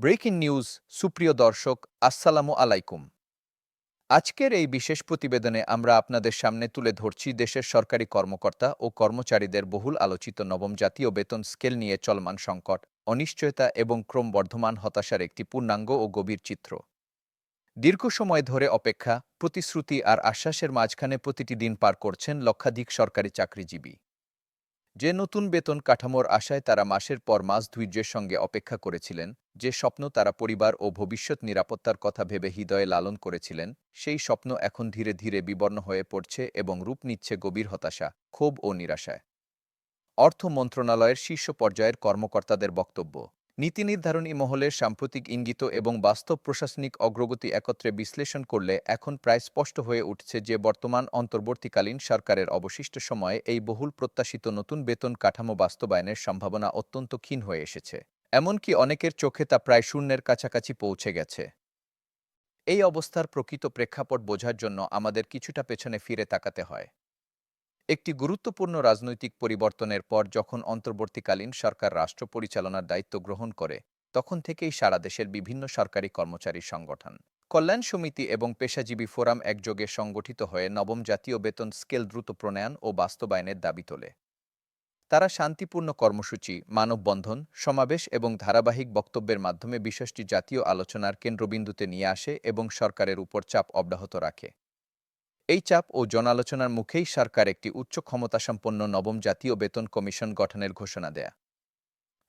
Breaking news সুপ্রিয় দর্শক আসসালামু আলাইকুম। আজকের এই বিশেষ প্রতিবেদনে আমরা আপনাদের সামনে তুলে ধরছি দেশের সরকারি কর্মকর্তা ও কর্মচারীদের বহুল আলোচিত নবম জাতীয় বেতন স্কেল নিয়ে চলমান সংকট, অনিশ্চয়তা এবং ক্রমবর্ধমান হতাশার একটি পূর্ণাঙ্গ ও গভীর চিত্র। দীর্ঘ সময় ধরে অপেক্ষা, প্রতিশ্রুতি আর আশ্বাসের মাঝখানে প্রতিটি দিন পার করছেন লক্ষাধিক সরকারি চাকরিজীবী। যে নতুন বেতন কাঠামোর আশায় তারা মাসের পর মাস ধৈর্যের সঙ্গে অপেক্ষা করেছিলেন, যে স্বপ্ন তারা পরিবার ও ভবিষ্যৎ নিরাপত্তার কথা ভেবে হৃদয়ে লালন করেছিলেন, সেই স্বপ্ন এখন ধীরে ধীরে বিবর্ণ হয়ে পড়ছে এবং রূপ নিচ্ছে গভীর হতাশা, ক্ষোভ ও নিরাশায়। অর্থ মন্ত্রণালয়ের শীর্ষ পর্যায়ের কর্মকর্তাদের বক্তব্য, নীতি নির্ধারণী মহলের সাম্প্রতিক ইঙ্গিত এবং বাস্তব প্রশাসনিক অগ্রগতি একত্রে বিশ্লেষণ করলে এখন প্রায় স্পষ্ট হয়ে উঠছে যে বর্তমান অন্তর্বর্তীকালীন সরকারের অবশিষ্ট সময়ে এই বহুল প্রত্যাশিত নতুন বেতন কাঠামো বাস্তবায়নের সম্ভাবনা অত্যন্ত ক্ষীণ হয়ে এসেছে। এমনকি অনেকের চোখে তা প্রায় শূন্যের কাছাকাছি পৌঁছে গেছে। এই অবস্থার প্রকৃত প্রেক্ষাপট বোঝার জন্য আমাদের কিছুটা পেছনে ফিরে তাকাতে হয়। একটি গুরুত্বপূর্ণ রাজনৈতিক পরিবর্তনের পর যখন অন্তর্বর্তীকালীন সরকার রাষ্ট্র পরিচালনার দায়িত্ব গ্রহণ করে, তখন থেকেই সারা দেশের বিভিন্ন সরকারি কর্মচারী সংগঠন, কল্যাণ সমিতি এবং পেশাজীবী ফোরাম একযোগে সংগঠিত হয়ে নবম জাতীয় বেতন স্কেল দ্রুত প্রণয়ন ও বাস্তবায়নের দাবি তোলে। তারা শান্তিপূর্ণ কর্মসূচি, মানববন্ধন, সমাবেশ এবং ধারাবাহিক বক্তব্যের মাধ্যমে বিষয়টি জাতীয় আলোচনার কেন্দ্রবিন্দুতে নিয়ে আসে এবং সরকারের উপর চাপ অব্যাহত রাখে। এই চাপ ও জনালোচনার মুখেই সরকার একটি উচ্চ ক্ষমতাসম্পন্ন নবম জাতীয় বেতন কমিশন গঠনের ঘোষণা দেয়।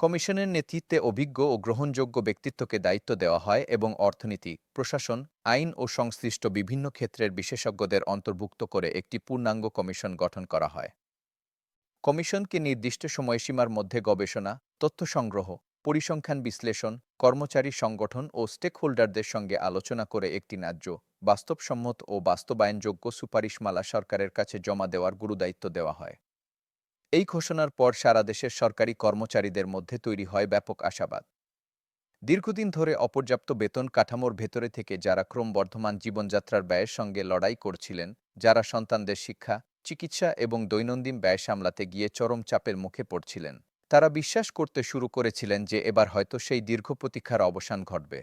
কমিশনের নেতৃত্বে অভিজ্ঞ ও গ্রহণযোগ্য ব্যক্তিত্বকে দায়িত্ব দেওয়া হয় এবং অর্থনীতি, প্রশাসন, আইন ও সংশ্লিষ্ট বিভিন্ন ক্ষেত্রের বিশেষজ্ঞদের অন্তর্ভুক্ত করে একটি পূর্ণাঙ্গ কমিশন গঠন করা হয়। কমিশনকে নির্দিষ্ট সময়সীমার মধ্যে গবেষণা, তথ্য সংগ্রহ, পরিসংখ্যান বিশ্লেষণ, কর্মচারী সংগঠন ও স্টেকহোল্ডারদের সঙ্গে আলোচনা করে একটি ন্যায্য, বাস্তবসম্মত ও বাস্তবায়নযোগ্য সুপারিশমালা সরকারের কাছে জমা দেওয়ার গুরুদায়িত্ব দেওয়া হয়। এই ঘোষণার পর সারা দেশের সরকারি কর্মচারীদের মধ্যে তৈরি হয় ব্যাপক আশাবাদ। দীর্ঘদিন ধরে অপর্যাপ্ত বেতন কাঠামোর ভেতরে থেকে যারা ক্রমবর্ধমান জীবনযাত্রার ব্যয়ের সঙ্গে লড়াই করছিলেন, যারা সন্তানদের শিক্ষা, চিকিৎসা এবং দৈনন্দিন ব্যয় সামলাতে গিয়ে চরম চাপের মুখে পড়ছিলেন, তারা বিশ্বাস করতে শুরু করেছিলেন যে এবার হয়তো সেই দীর্ঘ প্রতীক্ষার অবসান ঘটবে।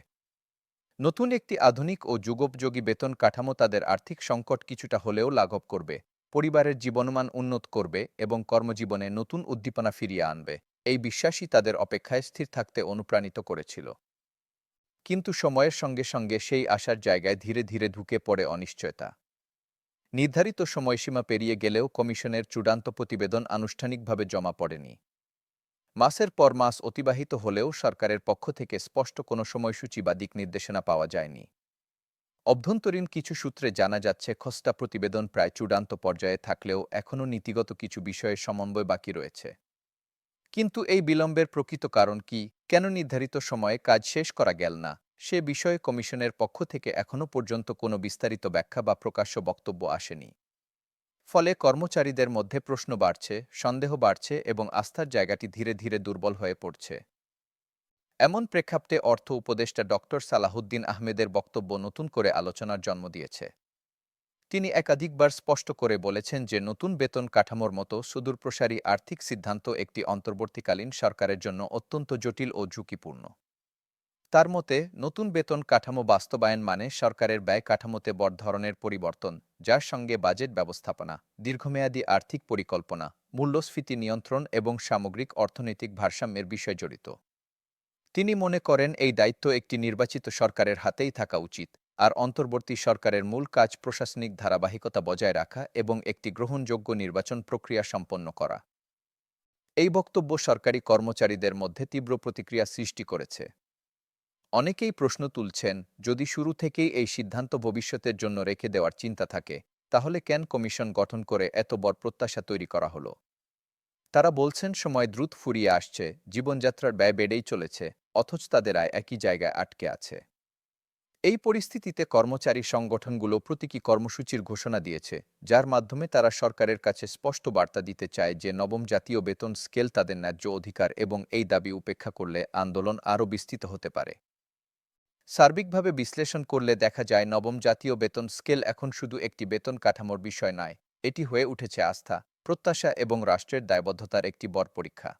নতুন একটি আধুনিক ও যুগোপযোগী বেতন কাঠামো তাদের আর্থিক সংকট কিছুটা হলেও লাঘব করবে, পরিবারের জীবনমান উন্নত করবে এবং কর্মজীবনে নতুন উদ্দীপনা ফিরিয়ে আনবে। এই বিশ্বাসই তাদের অপেক্ষায় স্থির থাকতে অনুপ্রাণিত করেছিল। কিন্তু সময়ের সঙ্গে সঙ্গে সেই আশার জায়গায় ধীরে ধীরে ঢুকে পড়ে অনিশ্চয়তা। নির্ধারিত সময়সীমা পেরিয়ে গেলেও কমিশনের চূড়ান্ত প্রতিবেদন আনুষ্ঠানিকভাবে জমা পড়েনি। মাসের পর মাস অতিবাহিত হলেও সরকারের পক্ষ থেকে স্পষ্ট কোনো সময়সূচি বা দিক নির্দেশনা পাওয়া যায়নি। অভ্যন্তরীণ কিছু সূত্রে জানা যাচ্ছে খসড়া প্রতিবেদন প্রায় চূড়ান্ত পর্যায়ে থাকলেও এখনও নীতিগত কিছু বিষয়ে সমন্বয় বাকি রয়েছে। কিন্তু এই বিলম্বের প্রকৃত কারণ কি, কেন নির্ধারিত সময়ে কাজ শেষ করা গেল না, সে বিষয়ে কমিশনের পক্ষ থেকে এখনও পর্যন্ত কোনো বিস্তারিত ব্যাখ্যা বা প্রকাশ্য বক্তব্য আসেনি। ফলে কর্মচারীদের মধ্যে প্রশ্ন বাড়ছে, সন্দেহ বাড়ছে এবং আস্থার জায়গাটি ধীরে ধীরে দুর্বল হয়ে পড়ছে। এমন প্রেক্ষাপটে অর্থ উপদেষ্টা ডক্টর সালাহুদ্দিন আহমেদের বক্তব্য নতুন করে আলোচনার জন্ম দিয়েছে। তিনি একাধিকবার স্পষ্ট করে বলেছেন যে নতুন বেতন কাঠামোর মতো সুদূরপ্রসারী আর্থিক সিদ্ধান্ত একটি অন্তর্বর্তীকালীন সরকারের জন্য অত্যন্ত জটিল ও ঝুঁকিপূর্ণ। তার মতে, নতুন বেতন কাঠামো বাস্তবায়ন মানে সরকারের ব্যয় কাঠামোতে বড় ধরনের পরিবর্তন, যার সঙ্গে বাজেট ব্যবস্থাপনা, দীর্ঘমেয়াদী আর্থিক পরিকল্পনা, মূল্যস্ফীতি নিয়ন্ত্রণ এবং সামগ্রিক অর্থনৈতিক ভারসাম্যের বিষয় জড়িত। তিনি মনে করেন এই দায়িত্ব একটি নির্বাচিত সরকারের হাতেই থাকা উচিত, আর অন্তর্বর্তী সরকারের মূল কাজ প্রশাসনিক ধারাবাহিকতা বজায় রাখা এবং একটি গ্রহণযোগ্য নির্বাচন প্রক্রিয়া সম্পন্ন করা। এই বক্তব্য সরকারি কর্মচারীদের মধ্যে তীব্র প্রতিক্রিয়া সৃষ্টি করেছে। অনেকেই প্রশ্ন তুলছেন, যদি শুরু থেকেই এই সিদ্ধান্ত ভবিষ্যতের জন্য রেখে দেওয়ার চিন্তা থাকে, তাহলে কেন কমিশন গঠন করে এত বড় প্রত্যাশা তৈরি করা হলো? তারা বলছেন সময় দ্রুত ফুরিয়ে আসছে, জীবনযাত্রার ব্যয় বেড়েই চলেছে, অথচ তাদের আয় একই জায়গায় আটকে আছে। এই পরিস্থিতিতে কর্মচারী সংগঠনগুলো প্রতীকী কর্মসূচির ঘোষণা দিয়েছে, যার মাধ্যমে তারা সরকারের কাছে স্পষ্ট বার্তা দিতে চায় যে নবম জাতীয় বেতন স্কেল তাদের ন্যায্য অধিকার এবং এই দাবি উপেক্ষা করলে আন্দোলন আরও বিস্তৃত হতে পারে। সার্বিকভাবে বিশ্লেষণ করলে দেখা যায় নবম জাতীয় বেতন স্কেল এখন শুধু একটি বেতন কাঠামোর বিষয় নয়, এটি হয়ে উঠেছে আস্থা, প্রত্যাশা এবং রাষ্ট্রের দায়বদ্ধতার একটি বড় পরীক্ষা।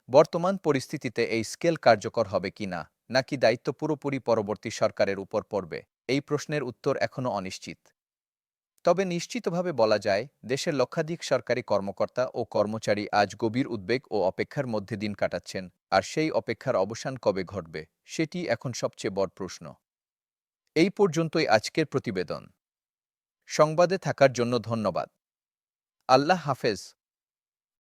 বর্তমান পরিস্থিতিতে এই স্কেল কার্যকর হবে কিনা, নাকি দায়িত্ব পুরোপুরি পরবর্তী সরকারের উপর পড়বে? এই প্রশ্নের উত্তর এখনও অনিশ্চিত। তবে নিশ্চিতভাবে বলা যায়, দেশের লক্ষাধিক সরকারি কর্মকর্তা ও কর্মচারী আজ গভীর উদ্বেগ ও অপেক্ষার মধ্যে দিন কাটাচ্ছেন, আর সেই অপেক্ষার অবসান কবে ঘটবে, সেটি এখন সবচেয়ে বড় প্রশ্ন। এই পর্যন্তই আজকের প্রতিবেদন। সংবাদে থাকার জন্য ধন্যবাদ। আল্লাহ হাফেজ।